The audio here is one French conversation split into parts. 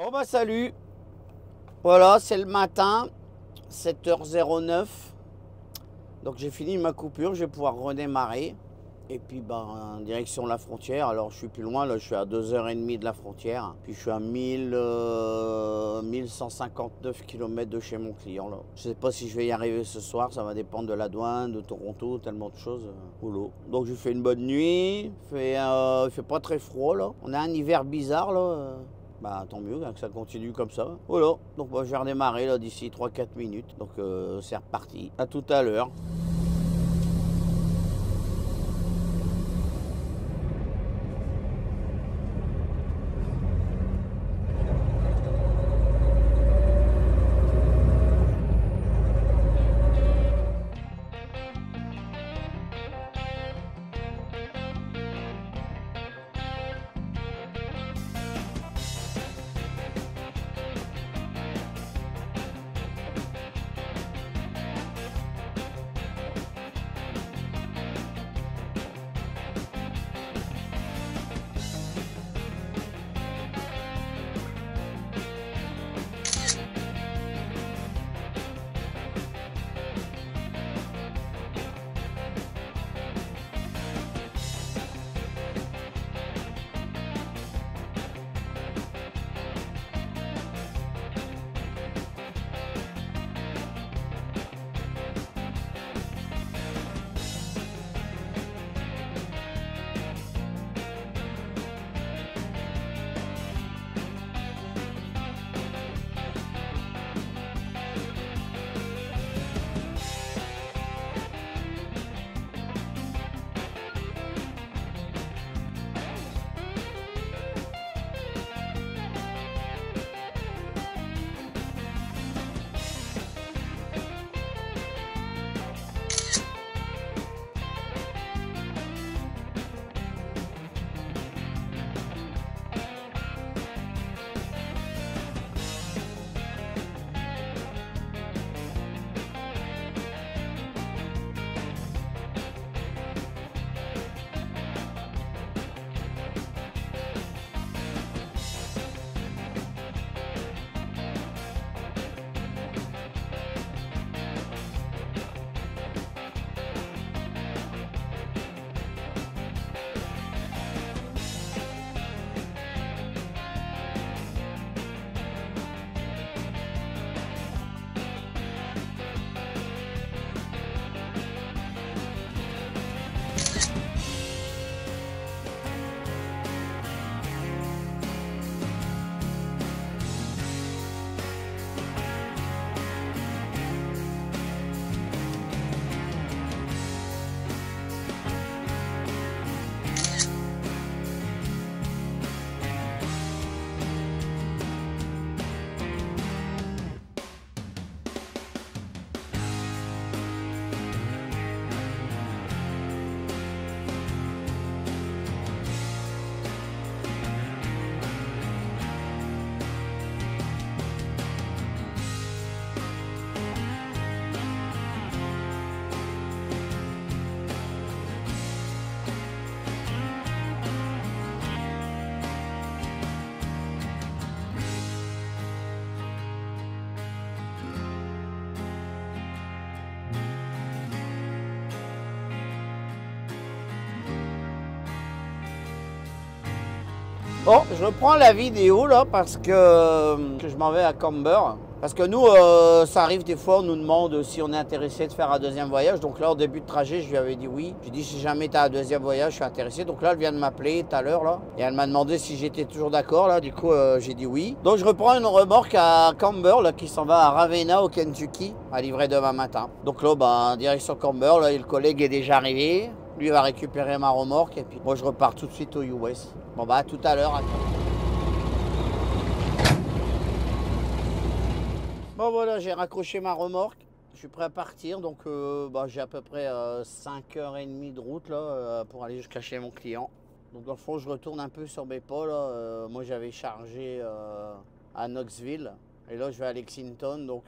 Bon bah salut, voilà c'est le matin, 7h09, donc j'ai fini ma coupure, je vais pouvoir redémarrer. Et puis en direction de la frontière, alors je suis plus loin, là je suis à 2h30 de la frontière, puis je suis à 1159 km de chez mon client là. Je sais pas si je vais y arriver ce soir, ça va dépendre de la douane, de Toronto, tellement de choses. Boulot. Donc je fais une bonne nuit, il fait pas très froid là. On a un hiver bizarre là. Bah tant mieux hein, que ça continue comme ça. Voilà, donc moi je vais redémarrer là d'ici 3-4 minutes. Donc c'est reparti. À tout à l'heure. Bon, je reprends la vidéo là parce que je m'en vais à Camber. Parce que nous, ça arrive des fois, on nous demande si on est intéressé de faire un deuxième voyage. Donc là, au début de trajet, je lui avais dit oui. J'ai dit si jamais tu as un deuxième voyage, je suis intéressé. Donc là, elle vient de m'appeler tout à l'heure là. Et elle m'a demandé si j'étais toujours d'accord là. Du coup, j'ai dit oui. Donc je reprends une remorque à Camber là, qui s'en va à Ravenna au Kentucky, à livrer demain matin. Donc là, direction Camber, là, et le collègue est déjà arrivé. Lui va récupérer ma remorque et puis moi je repars tout de suite au US. Bon bah à tout à l'heure. Bon voilà, j'ai raccroché ma remorque. Je suis prêt à partir, donc j'ai à peu près 5h30 de route là, pour aller jusqu'à chez mon client. Donc dans le fond, je retourne un peu sur mes pas là. Moi j'avais chargé à Knoxville. Et là je vais à Lexington. Donc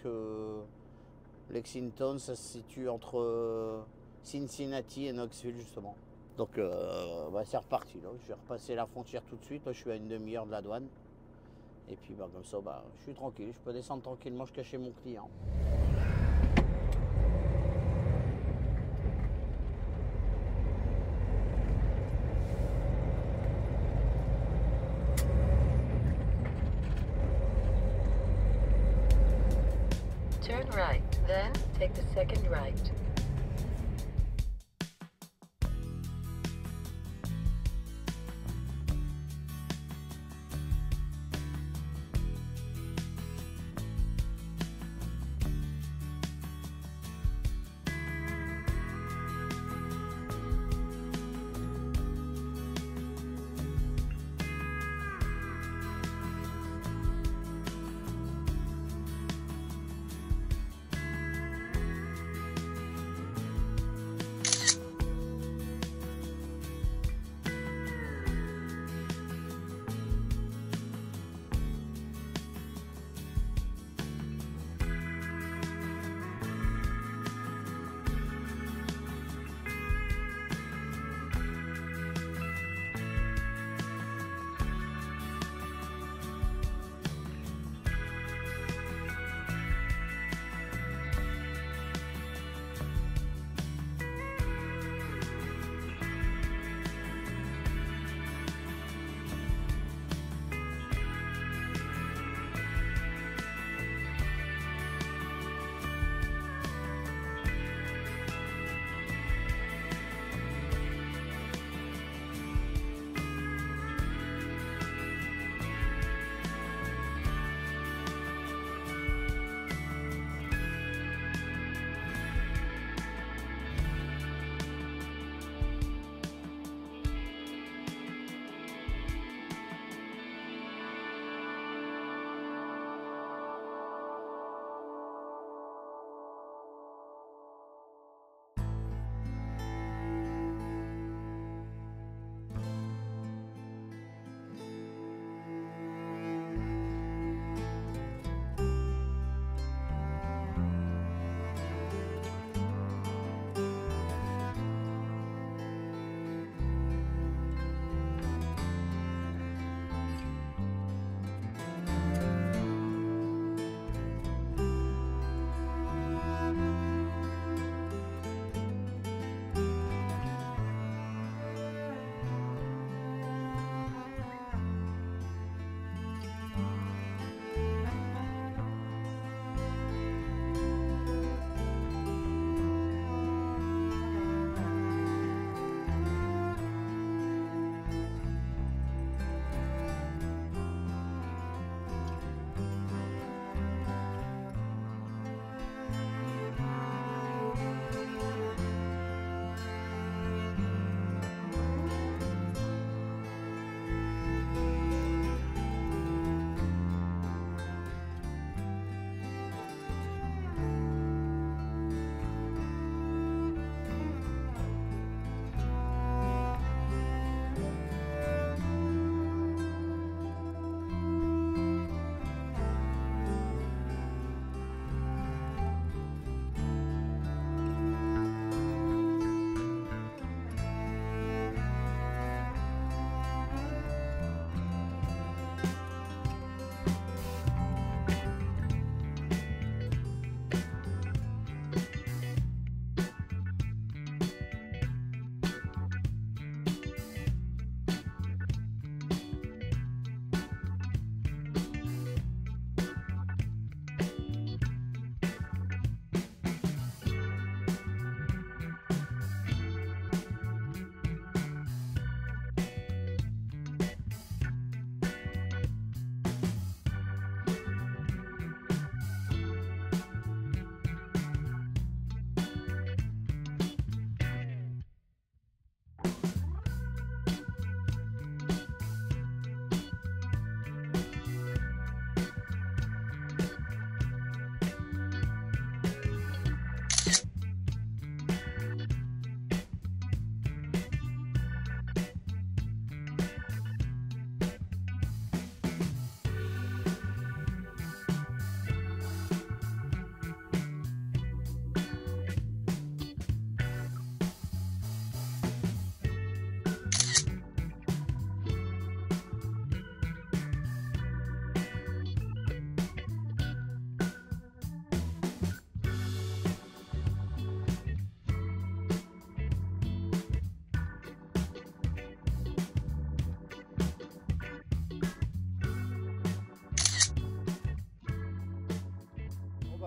Lexington, ça se situe entre Cincinnati et Knoxville justement. Donc c'est reparti là. Je vais repasser la frontière tout de suite. Là, je suis à une demi-heure de la douane. Et puis bah, comme ça, bah, je suis tranquille, je peux descendre tranquillement jusqu'à chez mon client. Turn right, then take the second right.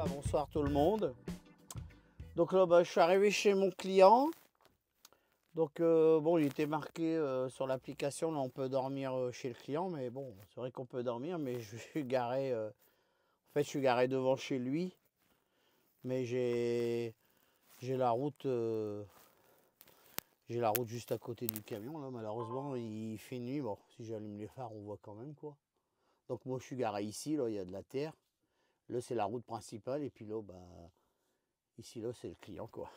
Bonsoir tout le monde. Donc là, je suis arrivé chez mon client. Donc bon, il était marqué sur l'application, là on peut dormir chez le client, mais bon, c'est vrai qu'on peut dormir, mais je suis garé, en fait je suis garé devant chez lui, mais j'ai la route, juste à côté du camion, là malheureusement il fait nuit, bon si j'allume les phares on voit quand même quoi. Donc moi je suis garé ici, là il y a de la terre, là c'est la route principale, et puis là, ici là c'est le client quoi.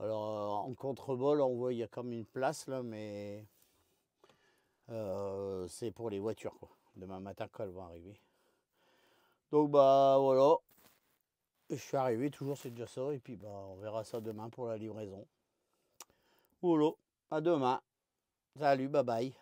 Alors en contrebas, on voit il y a comme une place là, mais c'est pour les voitures quoi. Demain matin quand elles vont arriver. Donc voilà, je suis arrivé, toujours c'est déjà ça, et puis on verra ça demain pour la livraison. Voilà, à demain. Salut, bye bye.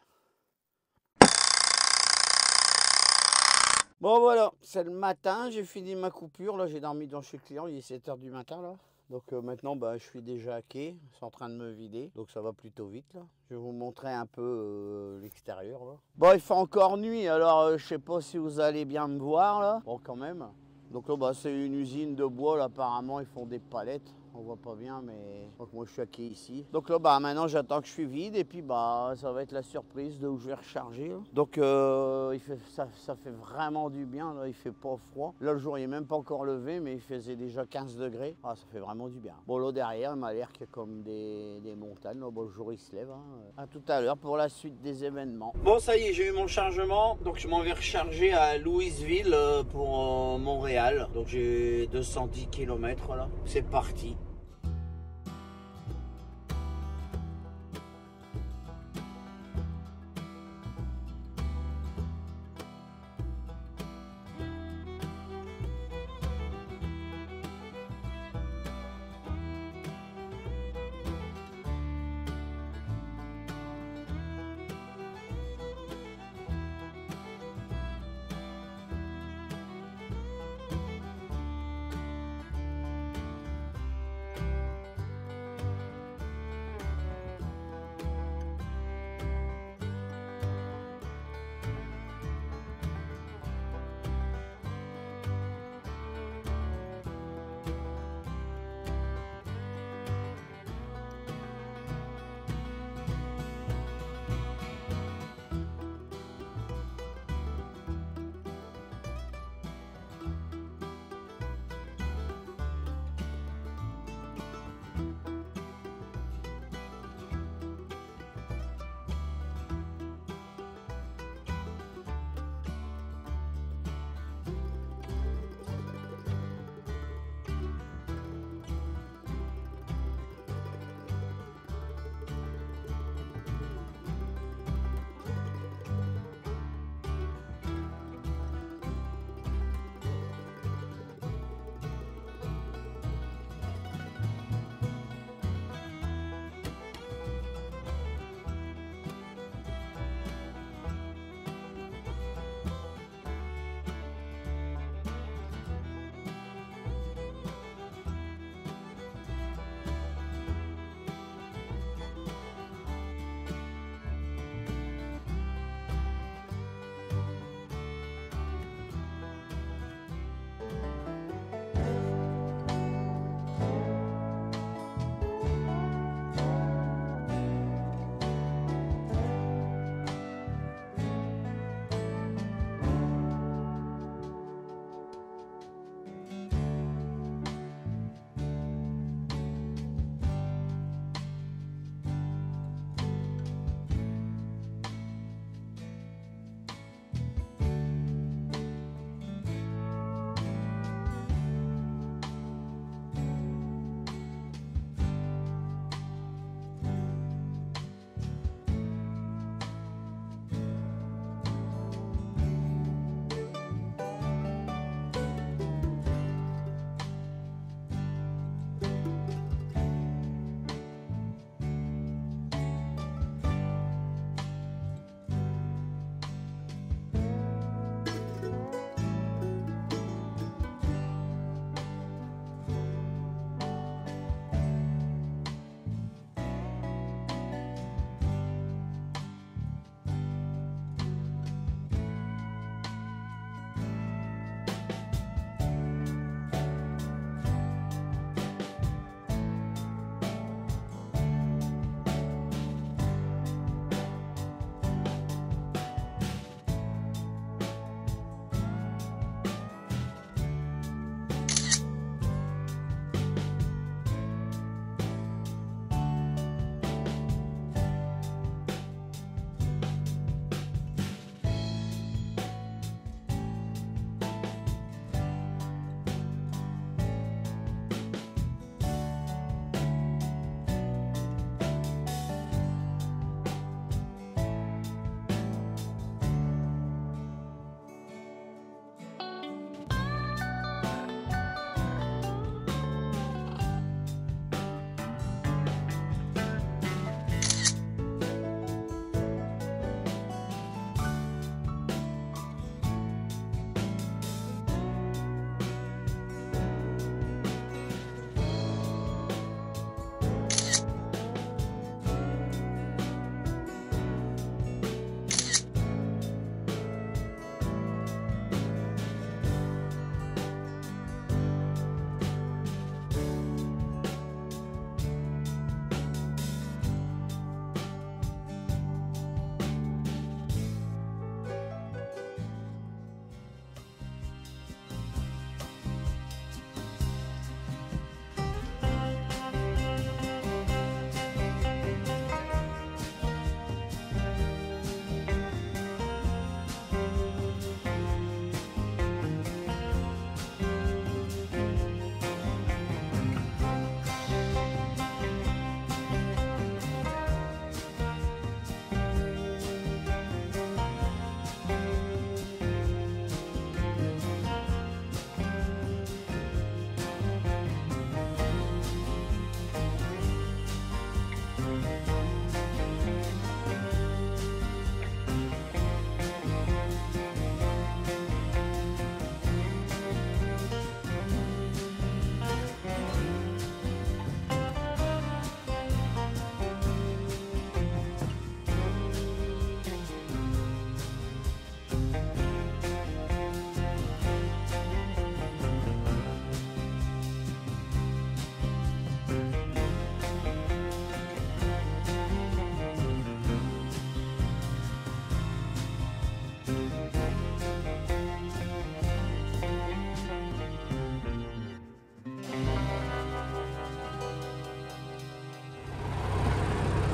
Bon voilà, c'est le matin, j'ai fini ma coupure, là j'ai dormi dans chez le client, il est 7 h du matin là. Donc maintenant je suis déjà à quai, c'est en train de me vider, donc ça va plutôt vite là. Je vais vous montrer un peu l'extérieur là. Bon, il fait encore nuit, alors je sais pas si vous allez bien me voir là. Bon quand même. Donc là c'est une usine de bois là, apparemment ils font des palettes. On voit pas bien, mais donc moi je suis à quai ici. Donc là maintenant j'attends que je suis vide, et puis ça va être la surprise de où je vais recharger là. Donc ça fait vraiment du bien là, il fait pas froid. Là le jour il est même pas encore levé, mais il faisait déjà 15 degrés. Ah, ça fait vraiment du bien. Bon là derrière il m'a l'air qu'il y a comme des montagnes là. Bon, le jour il se lève, hein. À tout à l'heure pour la suite des événements. Bon ça y est, j'ai eu mon chargement, donc je m'en vais recharger à Louisville pour Montréal. Donc j'ai 210 km là, c'est parti.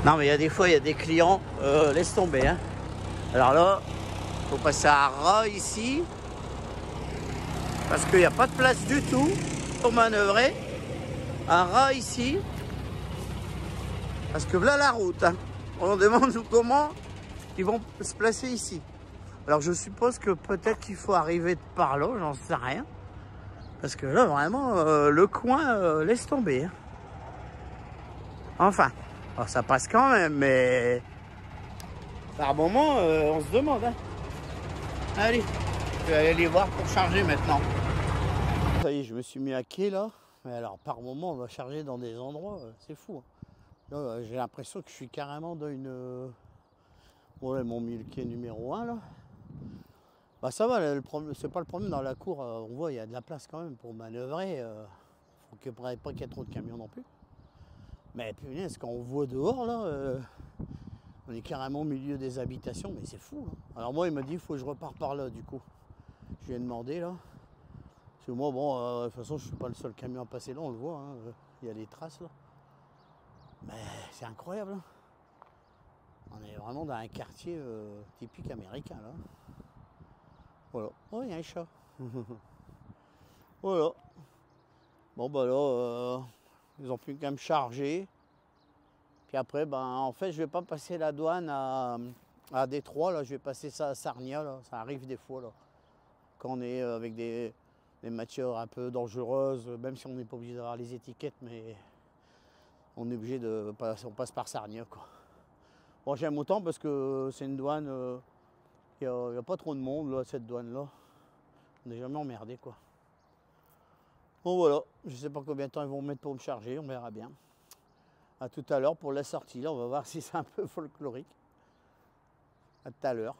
Non mais il y a des fois, il y a des clients, laisse tomber. Hein. Alors là, il faut passer à ras ici. Parce qu'il n'y a pas de place du tout pour manœuvrer. À ras ici. Parce que voilà la route. Hein. On demande comment ils vont se placer ici. Alors je suppose que peut-être qu'il faut arriver par là, j'en sais rien. Parce que là vraiment, le coin, laisse tomber. Hein. Enfin, alors, ça passe quand même, mais par moment, on se demande. Hein. Allez, je vais aller les voir pour charger maintenant. Ça y est, je me suis mis à quai là. Mais alors par moment, on va charger dans des endroits, c'est fou. Hein. Là, j'ai l'impression que je suis carrément dans une... Ouais, mon quai numéro 1 là. Bah ça va, c'est pas le problème dans la cour, on voit il y a de la place quand même pour manœuvrer. Faut qu'il n'y ait pas qu'il y ait trop de camions non plus. Mais punaise, quand on voit dehors là, on est carrément au milieu des habitations, mais c'est fou. Là. Alors moi il m'a dit il faut que je repars par là du coup. Je lui ai demandé là. Parce que moi bon, de toute façon je suis pas le seul camion à passer là, on le voit, hein, il y a des traces là. Mais c'est incroyable. Hein. On est vraiment dans un quartier typique américain là. Voilà. Oh, il y a un chat. Voilà. Bon, bah là, ils ont pu quand même charger. Puis après, ben, en fait, je vais pas passer la douane à Détroit. Là, je vais passer ça à Sarnia. Là. Ça arrive des fois. Là. Quand on est avec des matières un peu dangereuses, même si on n'est pas obligé d'avoir les étiquettes, mais on est obligé de passer, on passe par Sarnia, quoi. Bon, j'aime autant parce que c'est une douane... Il n'y a pas trop de monde là, cette douane-là. On n'est jamais emmerdé quoi. Bon voilà, je sais pas combien de temps ils vont mettre pour me charger, on verra bien. A tout à l'heure pour la sortie, là on va voir si c'est un peu folklorique. À tout à l'heure.